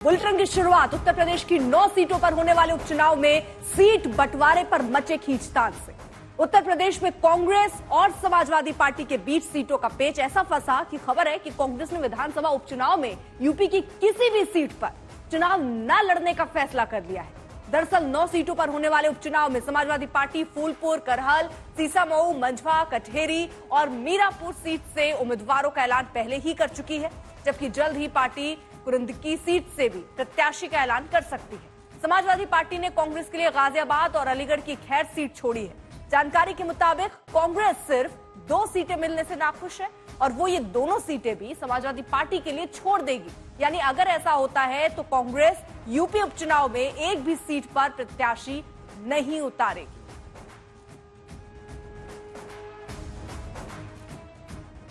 Bulletin की शुरुआत उत्तर प्रदेश की 9 सीटों पर होने वाले उपचुनाव में सीट बंटवारे पर मचे खींचतान से। उत्तर प्रदेश में कांग्रेस और समाजवादी पार्टी के बीच सीटों का पेच ऐसा फंसा कि खबर है कि कांग्रेस ने विधानसभा उपचुनाव में यूपी की किसी भी सीट पर चुनाव न लड़ने का फैसला कर लिया है। दरअसल 9 सीटों पर होने वाले उपचुनाव में समाजवादी पार्टी फूलपुर, करहल, सीसामऊ, मंझवा, कटहेरी और मीरापुर सीट से उम्मीदवारों का ऐलान पहले ही कर चुकी है, जबकि जल्द ही पार्टी कुरुंदकी सीट से भी प्रत्याशी का ऐलान कर सकती है। समाजवादी पार्टी ने कांग्रेस के लिए गाजियाबाद और अलीगढ़ की खैर सीट छोड़ी है। जानकारी के मुताबिक कांग्रेस सिर्फ 2 सीटें मिलने से नाखुश है और वो ये दोनों सीटें भी समाजवादी पार्टी के लिए छोड़ देगी। यानी अगर ऐसा होता है तो कांग्रेस यूपी उपचुनाव में एक भी सीट पर प्रत्याशी नहीं उतारेगी।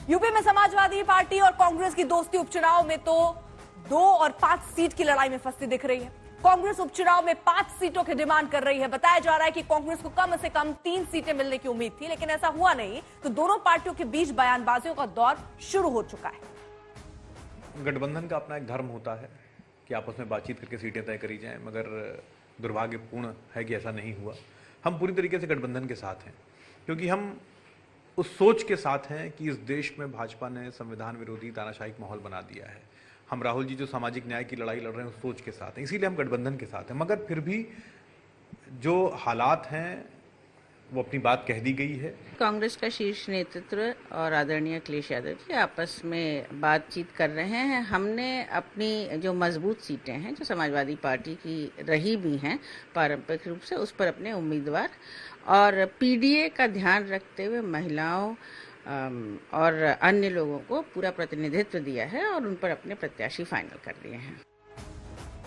यूपी में समाजवादी पार्टी और कांग्रेस की दोस्ती उपचुनाव में तो 2 और 5 सीट की लड़ाई में फंसती दिख रही है। कांग्रेस उपचुनाव में 5 सीटों की डिमांड कर रही है। बताया जा रहा है कि कांग्रेस को कम से कम 3 सीटें मिलने की उम्मीद थी, लेकिन ऐसा हुआ नहीं, तो दोनों पार्टियों के बीच बयानबाजियों का दौर शुरू हो चुका है। गठबंधन का अपना एक धर्म होता है कि आपस में बातचीत करके सीटें तय करी जाएं, मगर दुर्भाग्यपूर्ण है कि ऐसा नहीं हुआ। हम पूरी तरीके से गठबंधन के साथ हैं, क्योंकि हम उस सोच के साथ हैं कि इस देश में भाजपा ने संविधान विरोधी तानाशाही माहौल बना दिया है। हम राहुल जी जो सामाजिक न्याय की लड़ाई लड़ रहे हैं उस सोच के साथ हैं, इसीलिए हम गठबंधन के साथ हैं। मगर फिर भी जो हालात हैं वो अपनी बात कह दी गई है। कांग्रेस का शीर्ष नेतृत्व और आदरणीय अखिलेश यादव जी आपस में बातचीत कर रहे हैं। हमने अपनी जो मजबूत सीटें हैं जो समाजवादी पार्टी की रही भी हैं पारंपरिक रूप से, उस पर अपने उम्मीदवार और पीडीए का ध्यान रखते हुए महिलाओं और अन्य लोगों को पूरा प्रतिनिधित्व दिया है और उन पर अपने प्रत्याशी फाइनल कर दिए हैं।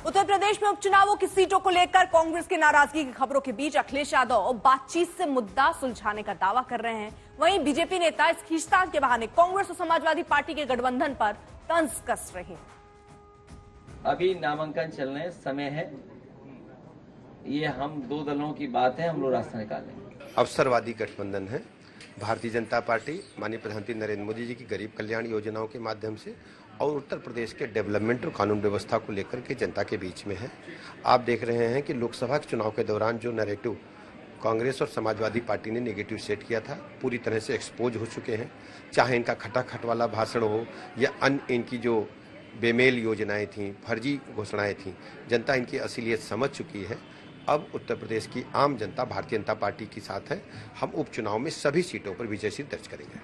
उत्तर प्रदेश में उपचुनावों की सीटों को लेकर कांग्रेस की नाराजगी की खबरों के बीच अखिलेश यादव बातचीत से मुद्दा सुलझाने का दावा कर रहे हैं। वहीं बीजेपी नेता इस खींचतान के बहाने कांग्रेस और समाजवादी पार्टी के गठबंधन पर तंज कस रहे हैं। अभी नामांकन चलने समय है, ये हम 2 दलों की बात है, हम लोग रास्ता निकालेंगे। अवसरवादी गठबंधन है। भारतीय जनता पार्टी माननीय प्रधानमंत्री नरेंद्र मोदी जी की गरीब कल्याण योजनाओं के माध्यम से और उत्तर प्रदेश के डेवलपमेंट और कानून व्यवस्था को लेकर के जनता के बीच में है। आप देख रहे हैं कि लोकसभा के चुनाव के दौरान जो नैरेटिव कांग्रेस और समाजवादी पार्टी ने नेगेटिव सेट किया था, पूरी तरह से एक्सपोज हो चुके हैं। चाहे इनका खटाखट वाला भाषण हो या अन्य इनकी जो बेमेल योजनाएं थीं, फर्जी घोषणाएं थीं, जनता इनकी असलियत समझ चुकी है। अब उत्तर प्रदेश की आम जनता भारतीय जनता पार्टी के साथ है। हम उपचुनाव में सभी सीटों पर विजय सिंह दर्ज करेंगे।